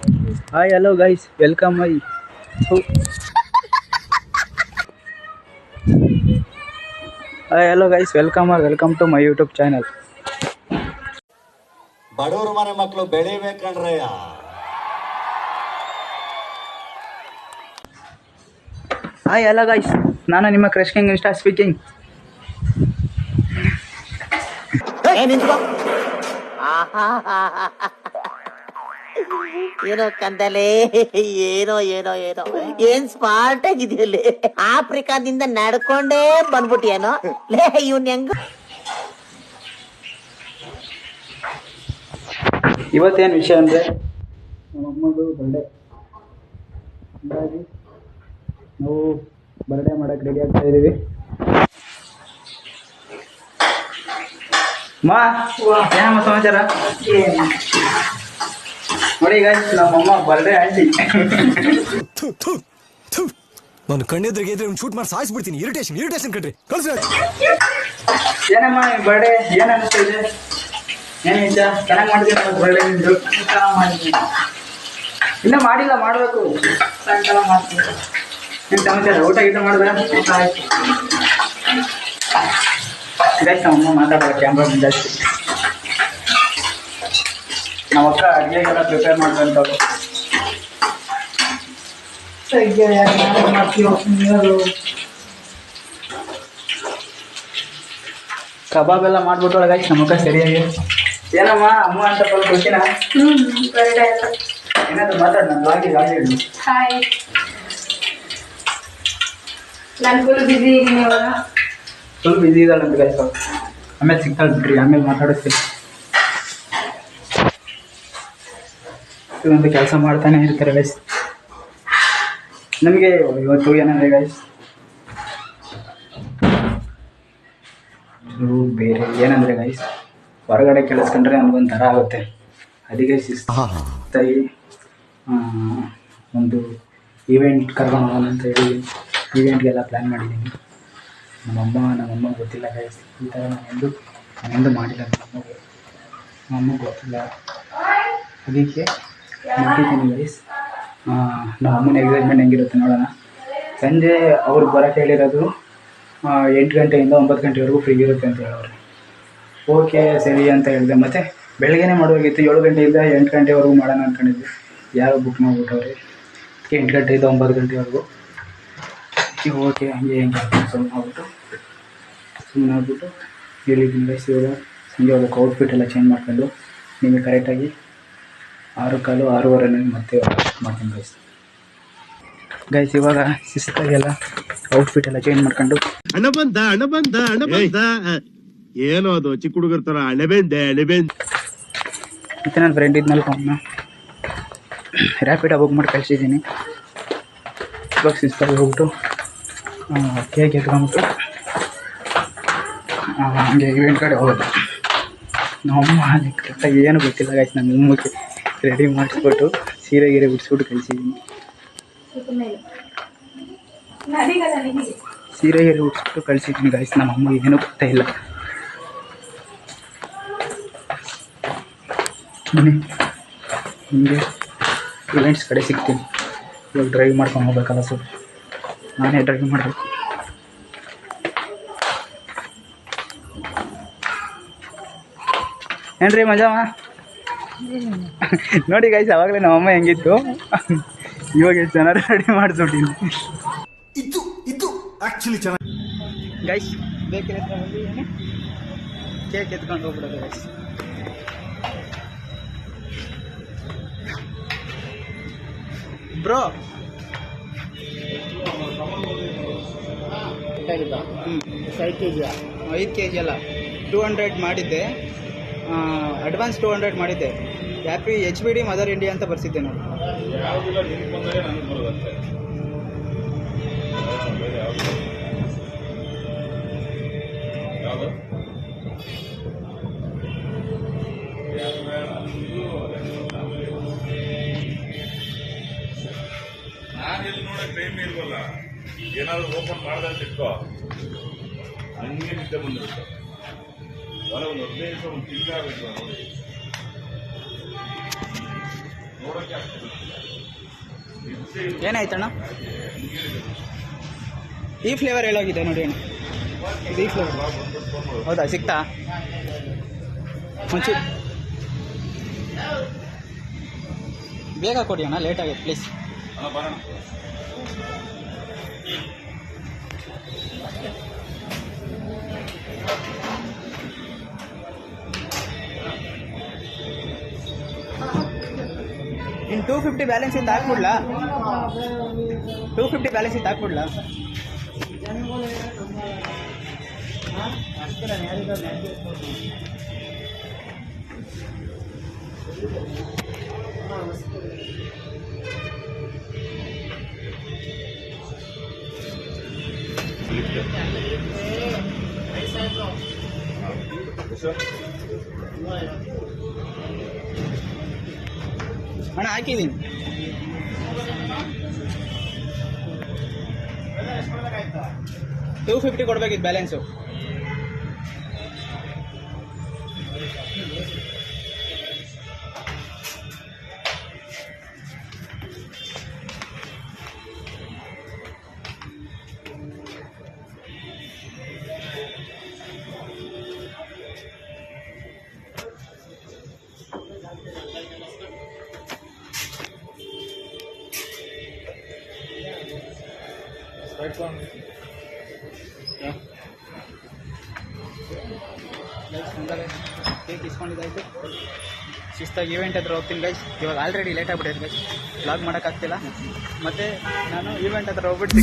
Hi, hello guys, welcome my. Oh. Hi, hello guys, welcome to my YouTube channel. ಬಡವರು ಮನೆ ಮಕ್ಕಳು ಬೆಳಿಬೇಕಂಡ್ರಯ್ಯ. Hi, hello guys, ನಾನು ನಿಮ್ಮ crush king insta speaking. ಏನೋ ಕಂದಲೆ ಏನೋ ಏನೋ ಏನೋ ಏನ್ ಸ್ಮಾರ್ಟ್ ಆಗಿದೆಯಲ್ಲಿ ಆಫ್ರಿಕಾದಿಂದ ನಡ್ಕೊಂಡೇ ಬಂದ್ಬಿಟ್ಟಿಯೇನೋ ಲೇ ಇವ್ನ ಹೆಂಗ. ಇವತ್ತೇನು ವಿಷಯ ಅಂದರೆ ನಮ್ಮ ಅಮ್ಮದು ಬರ್ಡೇ, ಹಾಗಾಗಿ ನಾವು ಬರ್ಡೇ ಮಾಡೋಕ್ಕೆ ರೆಡಿ ಆಗ್ತಾ ಇದ್ದೀವಿ. ಮಾ ಏನಮ್ಮ ಸಮಾಚಾರ? ನೋಡಿ ಗಾಯ್ಸ್, ನಮ್ಮಮ್ಮ ಬರ್ಡೇ ಆಂಟಿ. ನಾನು ಕಣ್ಣೆದ್ರಿಗೆ ಇದ್ರೆ ಒಂದು ಶೂಟ್ ಮಾಡಿ ಸಾಯಿಸ್ಬಿಡ್ತೀನಿ. ಇರಿಟೇಷನ್ ಕಣ್ರಿ, ಕಳ್ಸಿ. ಏನಮ್ಮ ಬರ್ಡೇ ಏನು ಅನಿಸ್ತಾ ಇದೆ? ಏನು ನಿಜ ಚೆನ್ನಾಗಿ ಮಾಡಿದ್ದೀನಿ ಬರ್ಡೇ ನಿಂದು? ಇನ್ನೂ ಮಾಡಿಲ್ಲ, ಮಾಡಬೇಕು. ಸಾಯಂಕಾಲ ಮಾಡ್ತೀನಿ. ಏನು ಸಮಾಚಾರ? ಊಟ ಗೀಟ ಮಾಡಿದ್ರೆ ಆಯ್ತು. ಗೈಸ್, ನಮ್ಮಮ್ಮ ಮಾತಾಡೋದು ಕ್ಯಾಮ್ರಾ ಜಾಸ್ತಿ. ನಮ್ಮ ಅಕ್ಕ ಅಡುಗೆಗೆಲ್ಲ ಪ್ರಿಪೇರ್ ಮಾಡ್ಕೊಂತವ್ರು. ಕಬಾಬ್ ಎಲ್ಲ ಮಾಡ್ಬಿಟ್ಟೊಳಗೆ ಗೈಸ್ ನಮ್ಮ ಅಕ್ಕ ಸರಿಯಾಗಿ. ಏನಮ್ಮ ಅಮ್ಮ ಅಂತ ಸ್ವಲ್ಪ ಖುಷಿನಾ? ಏನಾದ್ರು ಮಾತಾಡಿ, ನಾನು ಆಗಿ ಹಾಯ್, ನಾನು ಫುಲ್ ಬಿಸಿ ಇದ್ದೀನಿ ಇವಾಗ. ಫುಲ್ ಬಿಸಿ ಇದ್ದಾಳಂತ ಗೈಸ್. ಆಮೇಲೆ ಸಿಗ್ತಾಳೆ ಬಿಡ್ರಿ, ಆಮೇಲೆ ಮಾತಾಡಿಸ್ತೀನಿ. ಒಂದು ಕೆಲಸ ಮಾಡ್ತಾನೆ ಇರ್ತಾರೆ ಗೈಸ್. ನಮಗೆ ಇವತ್ತು ಏನಂದರೆ ಗೈಸ್, ಬೇರೆ ಏನಂದರೆ ಗೈಸ್, ಹೊರಗಡೆ ಕೆಲಸ್ಕೊಂಡ್ರೆ ನಮಗೊಂಥರ ಆಗುತ್ತೆ. ಅದಕ್ಕೆ ಶಿಸ್ತಾಗಿ ಒಂದು ಈವೆಂಟ್ ಕರ್ಕೊಂಡು ಹೋಗೋಣ ಅಂತ ಹೇಳಿ ಈವೆಂಟ್ಗೆಲ್ಲ ಪ್ಲ್ಯಾನ್ ಮಾಡಿದ್ದೀನಿ. ನಮ್ಮಮ್ಮ ಗೊತ್ತಿಲ್ಲ ಗೈಸ್, ಈ ಥರ ನಾನೆಂದು ಮಾಡಿಲ್ಲ. ನಮ್ಮಮ್ಮಗೆ ಗೊತ್ತಿಲ್ಲ, ಅದಕ್ಕೆ ಮಾಡಿದ್ದೀನಿ ಗೈಸ್. ನಮ್ಮಮ್ಮನ ಎಕ್ಸೈಟ್ಮೆಂಟ್ ಹೆಂಗಿರುತ್ತೆ ನೋಡೋಣ. ಸಂಜೆ ಅವ್ರಿಗೆ ಬರೋಕ್ಕೆ ಹೇಳಿರೋದು 8 ಗಂಟೆಯಿಂದ 9 ಗಂಟೆವರೆಗೂ ಫ್ರೀ ಇರುತ್ತೆ ಅಂತ ಹೇಳೋರು. ಓಕೆ ಸರಿ ಅಂತ ಹೇಳಿದೆ. ಮತ್ತು ಬೆಳಗ್ಗೆನೇ ಮಾಡೋಗಿತ್ತು, 7 ಗಂಟೆಯಿಂದ 8 ಗಂಟೆವರೆಗೂ ಮಾಡೋಣ ಅಂದ್ಕೊಂಡಿದ್ವಿ. ಯಾರೋ ಬುಕ್ ಮಾಡಿಬಿಟ್ಟವ್ರೆ 8 ಗಂಟೆಯಿಂದ 9 ಗಂಟೆವರೆಗೂ. ಓಕೆ ಹಂಗೆ ಸುಮ್ಮನೆ ಆಗ್ಬಿಟ್ಟು ಹೇಳಿದ್ದೀನಿ ಗೈಸ್. ಇವಾಗ ಸಂಜೆ ಹೋಗ್ಬೇಕು, ಔಟ್ಫಿಟ್ ಎಲ್ಲ ಚೇಂಜ್ ಮಾಡ್ಕೊಂಡು ನಿಮಗೆ ಕರೆಕ್ಟಾಗಿ 6:15 6:30 ಮತ್ತೆ ಮಾಡ್ತೀನಿ ಗೈಸ್. ಇವಾಗ ಶಿಸ್ತಾಗೆಲ್ಲ ಔಟ್ಫಿಟ್ ಎಲ್ಲ ಚೇಂಜ್ ಮಾಡ್ಕೊಂಡು ಅಣ್ಣ ಬಂದ ಏನೋ ಅದು ಚಿಕ್ಕ ಹುಡುಗರ ತರ ಅಣಬೆಂದೆ. ಮತ್ತು ನನ್ನ ಫ್ರೆಂಡ್ ಇದ್ನಲ್ಲ ಅವನ್ನ ರ್ಯಾಪಿಡಾಗಿ ಬುಕ್ ಮಾಡಿ ಕಳಿಸಿದ್ದೀನಿ. ಇವಾಗ ಶಿಸ್ತಾಗಿ ಹೋಗ್ಬಿಟ್ಟು ಕೇಕ್ ಎತ್ಕೊಂಬಿಟ್ಟು ಹಂಗೆ ಇವೆಂಟ್ ಕಡೆ ಹೋಗೋದು. ನಮ್ಮಮ್ಮ ಕರೆಕ್ಟಾಗಿ ಏನು ಗೊತ್ತಿಲ್ಲ ಗೈಸ್. ನಮ್ಮ ಅಮ್ಮಗೆ ರೆಡಿ ಮಾಡಿಸ್ಬಿಟ್ಟು ಸೀರೆ ಗೀರೆ ಬಿಡಿಸ್ಬಿಟ್ಟು ಕಳಿಸಿದ್ದೀನಿ. ಸೀರೆ ಗೀರೆ ಬಿಡಿಸ್ಬಿಟ್ಟು ಕಳಿಸಿದ್ದೀನಿ ಗೈಸ್. ನಮ್ಮ ಅಮ್ಮಗೆ ಏನೂ ಗೊತ್ತೇ ಇಲ್ಲ. ನಿಮಗೆ ಇವೆಂಟ್ಸ್ ಕಡೆ ಸಿಗ್ತೀನಿ. ಇವಾಗ ಡ್ರೈವ್ ಮಾಡ್ಕೊಂಡು ಹೋಗ್ಬೇಕಲ್ಲ, ಸೊ ನಾನೇ ಡ್ರೈವ್ ಮಾಡಬೇಕು. ಏನ್ರಿ ಮಜಾಮ? ನೋಡಿ ಗೈಸ್, ಅವಾಗಲೇ ನಮ್ಮಮ್ಮ ಹೆಂಗಿತ್ತು, ಇವಾಗ ಎಷ್ಟು ಚೆನ್ನಾಗಿ ರೆಡಿ ಮಾಡಿಸ್ಬಿಟ್ಟಿನಿ. ಇದು ಆಕ್ಚುಲಿ ಚೆನ್ನಾಗಿ ಗೈಸ್ ಬೇಕಿದ್ರೆ ಬಂದು ಕೇಕ್ ಎತ್ಕೊಂಡು ಹೋಗ್ಬಿಡೋದು ಗೈಸ್. ಬ್ರೋ 5 kg ಅಲ್ಲ, 200 ಮಾಡಿದ್ದೆ. ಅಡ್ವಾನ್ಸ್ 200 ಮಾಡಿದ್ದೆ. ಹ್ಯಾಪಿ HBD ಮದರ್ ಇಂಡಿಯಾ ಅಂತ ಬರ್ಸಿದ್ದೆ ನೋಡಿ. ನಾನೆಲ್ಲಿ ನೋಡಕ್ ಟೈಮ್ ಇಲ್ವಲ್ಲ, ಏನಾದ್ರು ಓಪನ್ ಮಾಡ್ದಂತ ಇಟ್ಕೋ, ಹಂಗೆ ನಿದ್ದೆ ಬಂದಿರುತ್ತೆ. ಒಂದು 15 ನಿಮಿಷ ಒಂದು ತಿಂಗಳಾಗಬೇಕು ನೋಡಿ. ಏನಾಯ್ತಣ್ಣ? ಈ ಫ್ಲೇವರ್ ಹೇಳೋಗಿದೆ ನೋಡಿ ಅಣ್ಣ, ಇದು ಈ ಫ್ಲೇವರ್. ಹೌದಾ, ಸಿಗ್ತಾ? ಒಂಚೂರು ಬೇಗ ಕೊಡಿ ಅಣ್ಣ, ಲೇಟ್ ಆಗುತ್ತೆ ಪ್ಲೀಸ್. ಬರೋಣ. ಇನ್ನು 250 ಬ್ಯಾಲೆನ್ಸ್ ಇಂದ ಹಾಕ್ಬಿಡ್ಲಾ? 250 ಬ್ಯಾಲೆನ್ಸ್ ಇಂದ ಹಾಕ್ಬಿಡ್ಲಾ? ಅಣ್ಣ ಹಾಕಿದ್ದೀನಿ. $250 ಕೊಡ್ಬೇಕಿತ್ತು ಬ್ಯಾಲೆನ್ಸು. ಕೇಕ್ ಇಸ್ಕೊಂಡಿದ್ದಾಯ್ತು. ಶಿಸ್ತಾಗಿ ಈವೆಂಟ್ ಹತ್ರ ಹೋಗ್ತೀನಿ ಗೈಸ್. ಇವಾಗ ಆಲ್ರೆಡಿ ಲೇಟ್ ಆಗಿಬಿಟ್ಟೈತೆ ಗೈಸ್, ವ್ಲಾಗ್ ಮಾಡೋಕ್ಕಾಗ್ತಿಲ್ಲ. ಮತ್ತು ನಾನು ಈವೆಂಟ್ ಹತ್ರ ಹೋಗ್ಬಿಟ್ಟು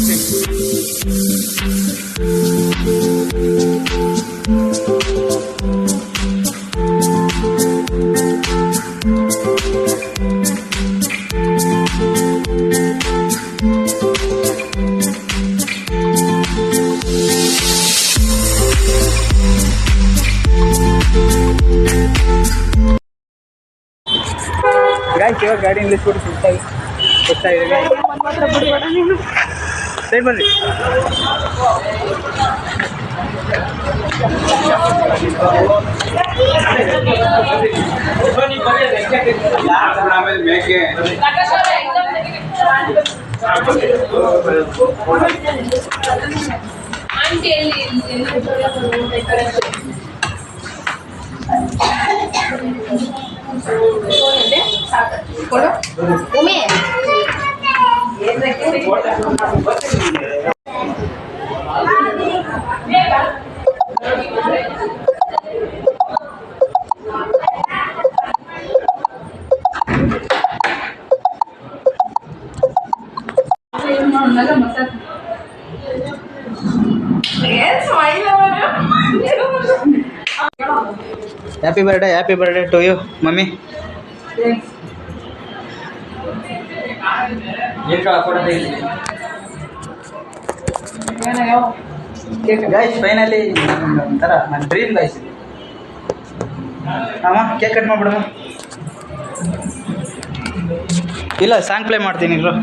ಗಾಯ್ಸ್ ಇವಾಗ ಗಾಡಿ ನಿಲ್ಲಿಸ್ಬಿಟ್ಟು ಸುಸ್ತಾಗಿದೆ ಗಾಯ್ಸ್. ಸೈಡ್ ಬನ್ನಿ. Happy birthday to you mummy. Guys finally ಒಂಥರ ನನ್ನ ಡ್ರೀಮ್ ಗೈಸ್. ಅಮ್ಮ ಕೇಕ್ ಕಟ್ ಮಾಡ್ಬಿಡಮ್ಮ. ಇಲ್ಲ ಸಾಂಗ್ ಪ್ಲೇ ಮಾಡ್ತೀನಿ ಇಲ್ರು.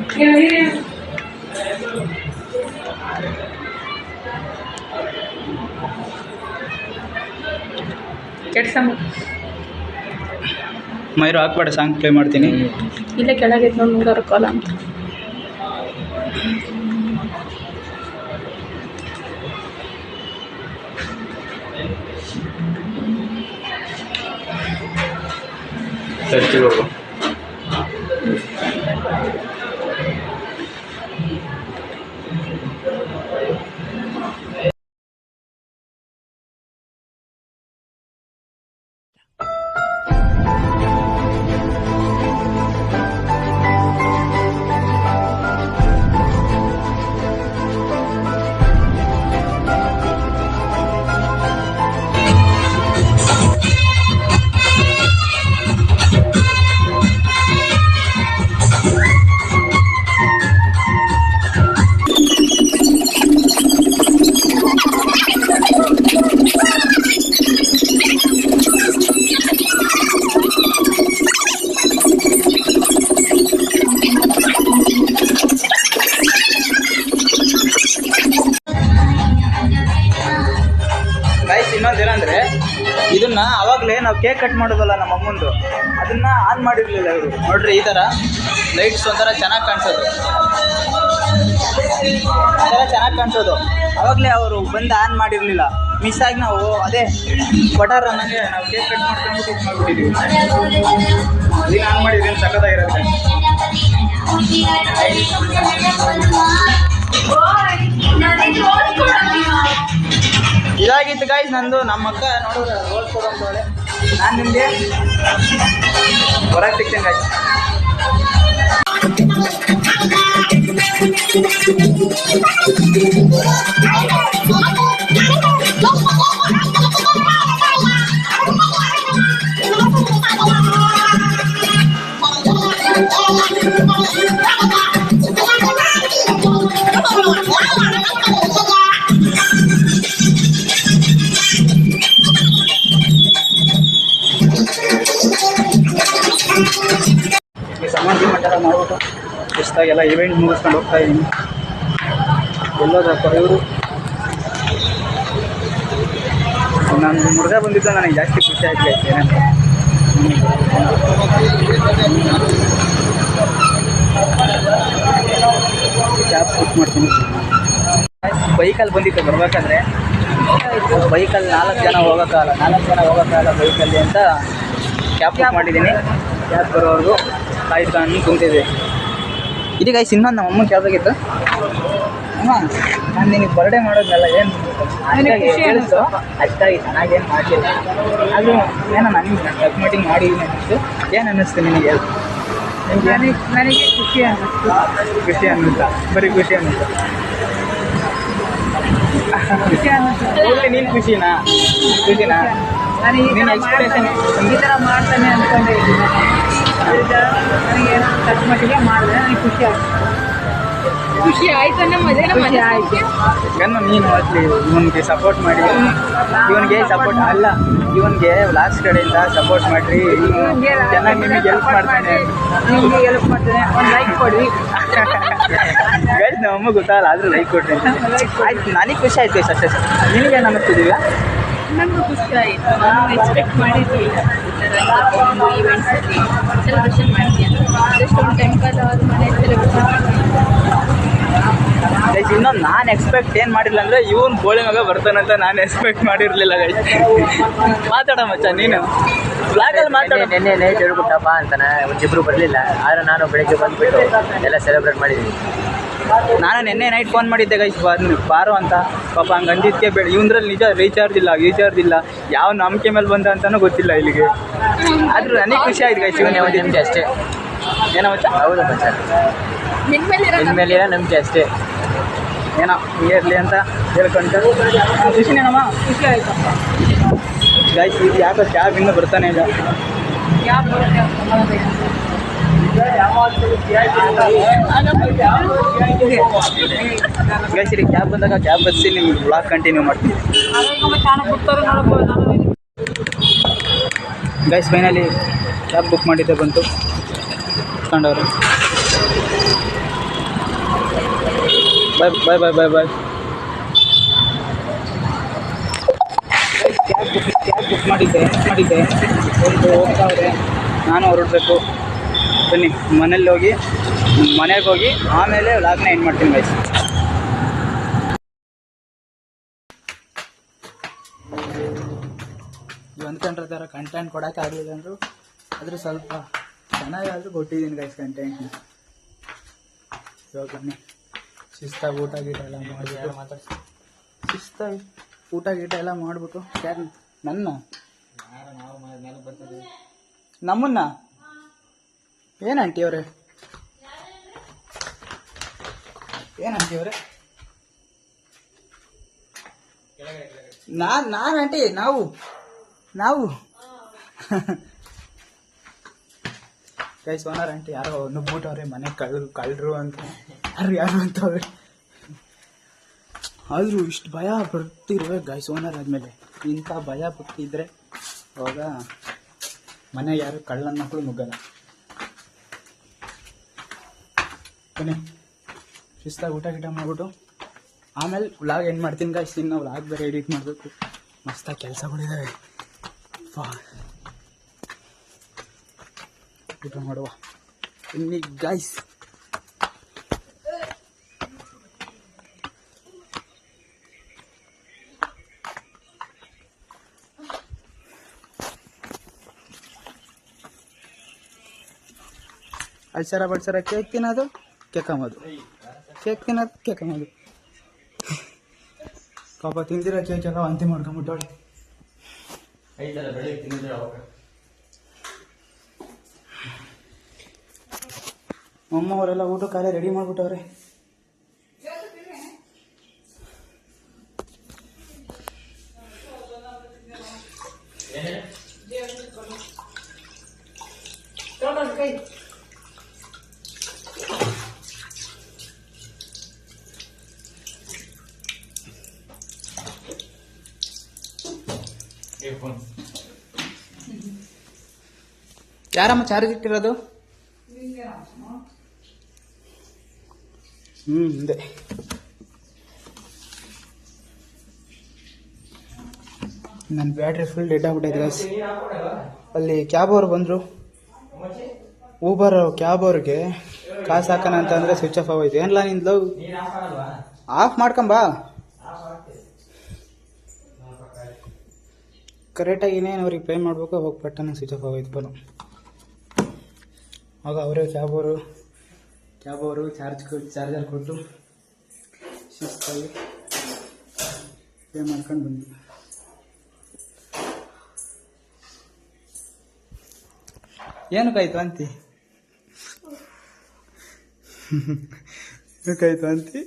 ಮೈರು ಹಾಕ್ಬೇಡ, ಸಾಂಗ್ ಪ್ಲೇ ಮಾಡ್ತೀನಿ. ಇಲ್ಲೇ ಕೆಳಗೆ ನೋಡಿ ಕಾಲ ಅಂತ. ಚರ್ಚಿಗೆ ಹೋಗು. ಕೇಕ್ ಕಟ್ ಮಾಡೋದಲ್ಲ ನಮ್ಮ ಅಮ್ಮಂದು, ಅದನ್ನ ಆನ್ ಮಾಡಿರ್ಲಿಲ್ಲ ಇವರು. ನೋಡ್ರಿ ಈ ಥರ ಲೈಟ್ಸ್ ಒಂಥರ ಚೆನ್ನಾಗಿ ಕಾಣಿಸೋದು, ಚೆನ್ನಾಗಿ ಕಾಣಿಸೋದು. ಅವಾಗಲೇ ಅವರು ಬಂದು ಆನ್ ಮಾಡಿರಲಿಲ್ಲ, ಮಿಸ್ ಆಗಿ ನಾವು ಅದೇ ಪಟಾರ್ ಅನ್ನಂಗೆ ನಾವು ಕೇಕ್ ಕಟ್ ಮಾಡ್ಕೊಂಡು ಇದು ಮಾಡಿಬಿಟ್ಟಿದ್ದೀವಿ. ಅದನ್ನ ಆನ್ ಮಾಡಿದ್ರೆ ಸಕ್ಕತ್ತಾಗಿರುತ್ತೆ. ಇದಾಗಿತ್ತು ಗಾಯ್ಸ್ ನಂದು. ನಮ್ಮ ಅಕ್ಕ ನೋಡಿದ್ರೆ ರೋಲ್ಸ್ ಕೊಡೋಂತವಳೆ, ನಾನು ನಿಮಗೆ ಹೊರಗೆ ಸಿಗ್ತೇನೆ ಗಾಯ್ಸ್. ಸಮಾಧಿ ಮಂಟಪ ಮಾಡ್ಬಿಟ್ಟು ಶಿಸ್ತಾಗೆಲ್ಲ ಇವೆಂಟ್ ಮುಗಿಸ್ಕೊಂಡು ಹೋಗ್ತಾ ಇದ್ದೀನಿ. ಎಲ್ಲೋದಪ್ಪ ಇವರು? ನಾನು ಮುರುಘಾ ಬಂದಿದ್ದು ನನಗೆ ಜಾಸ್ತಿ ಖುಷಿ ಆಯ್ತು ಏನಂತ. ಕ್ಯಾಬ್ ಬುಕ್ ಮಾಡ್ತೀನಿ. ಬೈಕಲ್ಲಿ ಬಂದಿತ್ತು ಬರ್ಬೇಕಾದ್ರೆ, ಬೈಕಲ್ಲಿ 4 ಜನ ಹೋಗೋಕ್ಕಾಗಲ್ಲ ಬೈಕಲ್ಲಿ ಅಂತ ಕ್ಯಾಬ್ ಬುಕ್ ಮಾಡಿದ್ದೀನಿ. ಕ್ಯಾಬ್ ಬರೋವರೆಗೂ ಕಾಯ್ಕೊಂಡು ಕುಂತಿದ್ದೆ. ಇದು ಗೈಸ್ ಇನ್ನೊಂದು ನಮ್ಮ ಅಮ್ಮನ ಕ್ಯಾಬ್ ಆಗಿತ್ತು. ಅಮ್ಮ ನಾನು ನಿನಗೆ ಬರ್ಡೇ ಮಾಡೋದನ್ನೆಲ್ಲ ಏನು ಕೇಳಿಸ್ತು, ಅಷ್ಟಾಗಿ ಚೆನ್ನಾಗೇನು ಮಾಡಲಿಲ್ಲ. ಆದರೂ ಏನೋ ನನಗೆ ಟಕ್ ಮೀಟಿಂಗ್ ಮಾಡಿದ್ದೀನಿ ಅನ್ನಿಸ್ತು. ಏನು ಅನ್ನಿಸ್ತು ನಿನಗೆ? ನನಗೆ ಖುಷಿ ಅನ್ನಿಸ್ತಾ? ಬರೀ ಖುಷಿ ಅನ್ನಿಸ್ತು. ನೀನು ಖುಷಿನಾ? ನೀನು ಎಕ್ಸ್ಪ್ರೆಷನ್ ಈ ಥರ ಮಾಡ್ತಾನೆ ಅಂದ್ಕೊಂಡೆ ಇದ್ದೀನಿ. ನನಗೇನೋ ಟಚ್ ಮಟ್ಟಿಗೆ ಮಾಡಿದೆ, ನನಗೆ ಖುಷಿ ಆಯಿತು. ನೀನು ಮೊದಲು ಇವನಿಗೆ ಸಪೋರ್ಟ್ ಮಾಡಿ, ಇವನಿಗೆ ಸಪೋರ್ಟ್ ಅಲ್ಲ, ಇವನಿಗೆ ಲಾಸ್ಟ್ ಕಡೆಯಿಂದ ಸಪೋರ್ಟ್ ಮಾಡಿರಿ, ಚೆನ್ನಾಗಿ ನಿಮಗೆ ಹೆಲ್ಪ್ ಮಾಡ್ತಾನೆ, ನಿಮಗೆ ಹೆಲ್ಪ್ ಮಾಡ್ತಾನೆ, ಒಂದು ಲೈಕ್ ಕೊಡಿ. ಗೈಸ್ ನಮ್ಮ ಅಮ್ಮ ಗೊತ್ತಾಗಲ್ಲ, ಆದರೂ ಲೈಕ್ ಕೊಡ್ರಿ. ಆಯ್ತು, ನನಗೆ ಖುಷಿ ಆಯ್ತು ಗೈಸ್, ಅಷ್ಟೇ. ನಿನಗೇನು ಅನ್ನಿಸ್ತಿದ್ದೀವಿ? ನನಗೂ ಖುಷಿ ಆಯಿತು. ನಾನು ಎಕ್ಸ್ಪೆಕ್ಟ್ ಮಾಡಿರಲಿಲ್ಲ ಈ ಥರ ಒಂದು ಈವೆಂಟ್ಸಲ್ಲಿ ಸೆಲೆಬ್ರೇಷನ್ ಮಾಡ್ತೀಯ. ಜಸ್ಟ್ ಒಂದು ಟೆಂಪಲ್ ಅವ್ರ ಮನೆ ಸೆಲೆಬ್ರೇಷನ್. ಗೈಸ್ ಇನ್ನೊಂದು ನಾನು ಎಕ್ಸ್ಪೆಕ್ಟ್ ಏನು ಮಾಡಿರಲಿಲ್ಲ ಅಂದರೆ ಇವನು ಗೋಳಿ ಮಗ ಬರ್ತಾನಂತ ನಾನು ಎಕ್ಸ್ಪೆಕ್ಟ್ ಮಾಡಿರಲಿಲ್ಲ ಗೈಸ್. ಮಾತಾಡೋ ಮಚ್ಚ ನೀನು ಬ್ಲಾಗಲ್ಲಿ ಮಾತಾಡೋ. ನೆನ್ನೆ ನೈಟ್ ಹೇಳ್ಬಿಟ್ಟಪ್ಪ ಅಂತಾನೆ, ಒಂದಿಬ್ರು ಬರಲಿಲ್ಲ. ಆದರೆ ನಾನು ಬೆಳಗ್ಗೆ ಬಂದುಬಿಟ್ಟು ಎಲ್ಲ ಸೆಲೆಬ್ರೇಟ್ ಮಾಡಿದ್ದೀನಿ. ನಾನು ನಿನ್ನೆ ನೈಟ್ ಫೋನ್ ಮಾಡಿದ್ದೆ ಗೈಸ್ ಬಾರೋ ಅಂತ. ಪಾಪ ಹಂಗೆ ಅಂದಿದ್ದಕ್ಕೆ ಇವಂದ್ರಲ್ಲಿ ನಿಜ ರೀಚಾರ್ಜ್ ಇಲ್ಲ, ಯಾವ ನಂಬಿಕೆ ಮೇಲೆ ಬಂದ ಅಂತಲೂ ಗೊತ್ತಿಲ್ಲ ಇಲ್ಲಿಗೆ. ಆದರೂ ನನಗೆ ಖುಷಿ ಆಯ್ತು ಗೈಸ್. ಇವನೇ ಒಂದು ನಿಮಿಷ ಅಷ್ಟೇ. ಏನೋ ಮಚ್ಚ? ಹೌದು ಮಚ್ಚ, ಇನ್ಮೇಲೆ ನಂಬಿಕೆ ಅಷ್ಟೇ. ಏನೋ ಇರಲಿ ಅಂತ ಹೇಳ್ಕೊಂಡು ಖುಷಿನೇನಮ್ಮ? ಖುಷಿ ಆಯ್ತು ಗೈಸ್. ಇದು ಯಾಕೋ ಕ್ಯಾಬ್ ಇನ್ನೂ ಬರ್ತಾನೆ ಇಲ್ಲ. ಗೈಸ್ ಇಲ್ಲಿ ಕ್ಯಾಬ್ ಬಂದಾಗ ಕ್ಯಾಬ್ ಬಸ್ಸಿ ನಿಮ್ಗೆ ಬ್ಲಾಗ್ ಕಂಟಿನ್ಯೂ ಮಾಡ್ತೀನಿ ಗೈಸ್. ಫೈನಲಿ ಕ್ಯಾಬ್ ಬುಕ್ ಮಾಡಿದ್ದೆ, ಬಂತು ಕಂಡವರು. ಬಾಯ್ ಬಾಯ್ ಬಾಯ್ ಬಾಯ್. ಕ್ಯಾಬ್ ಬುಕ್ ಮಾಡಿದ್ದೆ ಒಂದು ಹೋಗ್ತಾವ್ರೆ, ನಾನು ಹೊರಡಬೇಕು. ಬನ್ನಿ ಮನೇಗೆ ಹೋಗಿ ಆಮೇಲೆ ವ್ಲಾಗ್ನ ಎಂಡ್ ಮಾಡ್ತೀನಿ ಗೈಸ್. ಅಂದ್ಕೊಂಡ್ರ ಥರ ಕಂಟೆಂಟ್ ಕೊಡೋಕೆ ಆಗಲಿಲ್ಲ ಅಂದರು, ಆದರೂ ಸ್ವಲ್ಪ ಚೆನ್ನಾಗಾದರೂ ಕೊಟ್ಟಿದ್ದೀನಿ ಗೈಸ್ ಕಂಟೆಂಟ್ನ. ಇವಾಗ ಬನ್ನಿ ಶಿಸ್ತಾಗಿ ಊಟ ಗೀಟ ಎಲ್ಲ ಮಾಡಿಬಿಟ್ಟು ಯಾರು ನಮ್ಮನ್ನ ಏನಂಟಿ ಅವರೇ ನಾನು ಆಂಟಿ ನಾವು ಗೈಸ್ ಓನರ್ ಆಂಟಿ ಯಾರೋ ನುಗ್ಬಿಟ್ಟವ್ರೆ, ಮನೆ ಕಳ್ಳರು ಅಂತ ಯಾರು ಅಂತವ್ರೆ. ಆದರೂ ಇಷ್ಟು ಭಯ ಬರ್ತಿರ್ಬೇಕು ಗೈಸ್ ಓನರ್ ಆದಮೇಲೆ. ಇಂಥ ಭಯ ಬರ್ತಿದ್ರೆ ಅವಾಗ ಮನೆಗೆ ಯಾರು ಕಳ್ಳನ ಮಕ್ಕಳು ನುಗ್ಗಲ್ಲ. ಬನ್ನಿ ಶಿಸ್ತಾಗಿ ಊಟ ಗೀಟ ಮಾಡಿಬಿಟ್ಟು ಆಮೇಲೆ ವ್ಲಾಗ್ ಎಂಡ್ ಮಾಡ್ತೀನಿ ಗೈಸ್. ಇನ್ನು ವ್ಲಾಗ್ ಬೇರೆ ಎಡಿಟ್ ಮಾಡಬೇಕು, ಮಸ್ತಾಗಿ ಕೆಲಸಗಳಿದ್ದಾವೆ. ಊಟ ಮಾಡುವ ಇನ್ನಿ ಗಾಯ್ಸ್. ಅಲ್ಸರ ಬಡ್ಸರ ಕೇಕ್ ತಿನ್ನೋದು ಕೆಕ್ಕಂಬೋದು, ಕೇಕ್ ತಿನ್ನೋದು ಕೆಕ್ಕಂಬೋದು. ಪಾಪ ತಿಂದಿರೋ ಕೇಕ್ ಎಲ್ಲ ವಾಂತಿ ಮಾಡ್ಕೊಂಬಿಟ್ಟವಳೆ. ಅಮ್ಮ ಅವರೆಲ್ಲ ಊಟಕ್ಕಾಲೆ ರೆಡಿ ಮಾಡ್ಬಿಟ್ಟವ್ರೆ. ಯಾರಮ್ಮ ಚಾರ್ಜ್ ಇಟ್ಟಿರೋದು? ಹಿಂದೆ ನನ್ನ ಬ್ಯಾಟ್ರಿ ಫುಲ್ ಡೆಡ್ ಆಗ್ಬಿಟ್ಟೈತೆ ಗೈಸ್. ಅಲ್ಲಿ ಕ್ಯಾಬ್ ಅವ್ರು ಬಂದರು, ಊಬರ್ ಕ್ಯಾಬ್ ಅವ್ರಿಗೆ ಕಾಸು ಹಾಕೋಣ ಅಂತಂದರೆ ಸ್ವಿಚ್ ಆಫ್ ಆಗೋಯ್ತು. ಏನಿಲ್ಲ ನಿಂದು ಆಫ್ ಮಾಡ್ಕೊಂಬಾ, ಕರೆಕ್ಟಾಗಿ ಇನ್ನೇನು ಅವ್ರಿಗೆ ಪೇ ಮಾಡಬೇಕು. ಹೋಗಿ ಪಟ್ಟನ ಸ್ವಿಚ್ ಆಫ್ ಆಗೋಯ್ತು ಫೋನು. ಆಗ ಅವರೇ ಕ್ಯಾಬ್ ಅವರು ಚಾರ್ಜರ್ ಕೊಟ್ಟು ಶಿಸ್ತಾಗಿ ಪೇ ಮಾಡ್ಕೊಂಡು ಬಂದ್ವಿ. ಏನಕ್ಕಾಯ್ತು ಅಂತಿ? ಏನಕ್ಕಾಯ್ತು ಅಂತಿ?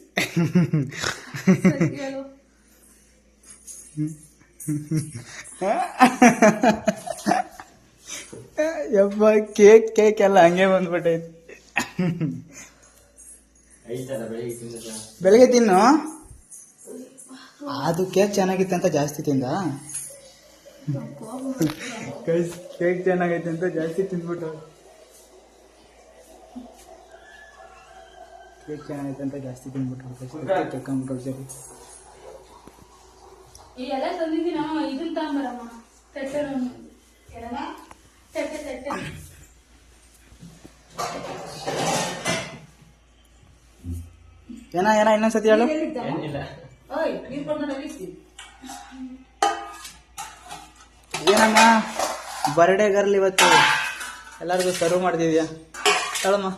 ಯಪ್ಪ ಕೇಕ್ ಎಲ್ಲ ಹಂಗೆ ಬಂದ್ಬಿಟ್ಟೈತಿ. ಬೆಳಗ್ಗೆ ತಿನ್ನು. ಅದು ಕೇಕ್ ಚೆನ್ನಾಗಿತ್ತು ಅಂತ ಜಾಸ್ತಿ ತಿಂದ. ಕೇಕ್ ಚೆನ್ನಾಗೈತೆ ಅಂತ ಜಾಸ್ತಿ ತಿಂದ್ಬಿಟ್ಟು. ಕೇಕ್ ಚೆನ್ನಾಗೈತೆ ಅಂತ ಜಾಸ್ತಿ ತಿಂದ್ಬಿಟ್ಟು ಕೆಕ್ಕಂಬಿಟ್ಟು ಸರಿ. ಈ ಎಲ್ಲ ತಂದಿದ್ದೀನಮ್ಮ, ಇದನ್ನ ತಗೊಂಬರಮ್ಮ. ತಟ್ಟೆ ಏನ ಇನ್ನೊಂದ್ಸತಿ ಹೇಳು. ಏನಮ್ಮ ಬರ್ಡೇ ಗರ್ಲ್ ಇವತ್ತು ಎಲ್ಲರಿಗೂ ಸರ್ವ್ ಮಾಡ್ತಿದ್ಯಾ? ಹೇಳಮ್ಮ.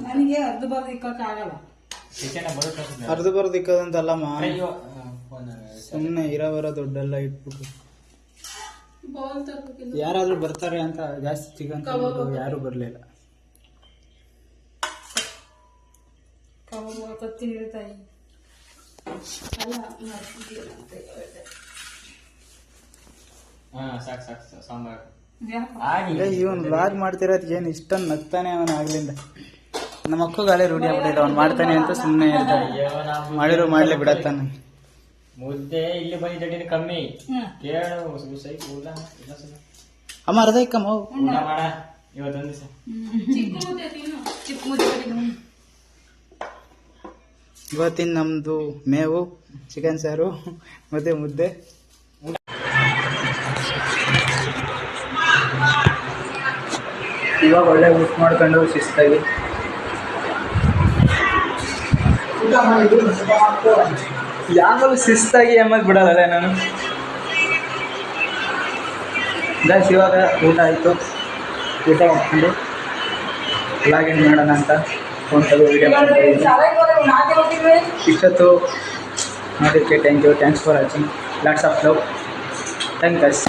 ನನಗೆ ಅರ್ಧ ಬಾರ್ದು ಇಕ್ಕಾಗಲ್ಲ. ಅರ್ಧ ಬರ್ದು ಇಕ್ಕದಂತಲ್ಲಮ್ಮ, ಸುಮ್ಮನೆ ಇರೋವರ ದುಡ್ಡೆಲ್ಲ ಇಟ್ಬಿಟ್ಟು ಯಾರಾದ್ರೂ ಬರ್ತಾರೆ ಅಂತ ಜಾಸ್ತಿ ಚಿಕನ್ ಯಾರು ಬರ್ಲಿಲ್ಲ. ಇವನ್ ವ್ಲಾಗ್ ಮಾಡ್ತಿರೋದ್ ಏನ್ ಇಷ್ಟೊಂದು ನಗ್ತಾನೆ ಅವನ ಆಗ್ಲಿಂದ. ನಮ್ಮ ಅಕ್ಕಗಾಲೆ ರೂಢಿ ಆಗ್ಬಿಟ್ಟಿದೆ, ಅವ್ನು ಮಾಡ್ತಾನೆ ಅಂತ ಸುಮ್ಮನೆ ಇರ್ತಾನೆ. ಮಾಡಿರೋ ಮಾಡ್ಲಿ ಬಿಡತ್ತಾನ. ಮುದ್ದೆ ಇಲ್ಲಿ ಬಂದಿದ್ದ ಕಮ್ಮಿ ಅಮ್ಮ ಅರ್ಧ ಇಕ್ಕಮ್ಮ ಇವತ್ತೊಂದು ಇವತ್ತಿನ ನಮ್ದು ಮೇವು, ಚಿಕನ್ ಸಾರು ಮತ್ತೆ ಮುದ್ದೆ. ಇವಾಗ ಒಳ್ಳೆ ಊಟ ಮಾಡ್ಕೊಂಡು ಶಿಸ್ತಾಗಿ ಯಾವಾಗಲೂ ಶಿಸ್ತಾಗಿ ಎಂಬುದು ಬಿಡೋದಲ್ಲ ನಾನು. ಗೈಸ್ ಇವಾಗ ಊಟ ಆಯಿತು. ಊಟ ಮಾಡ್ಕೊಂಡು ಲಾಗಿನ್ ಮಾಡೋಣ ಅಂತ ಫೋನ್ ತಗೋ ವಿಡಿಯೋ ಮಾಡ್ತಾಯಿದ್ದೀನಿ. ಇಷ್ಟೊತ್ತು ನೋಡೋದಕ್ಕೆ thanks for watching. Lots of love. Thank you guys.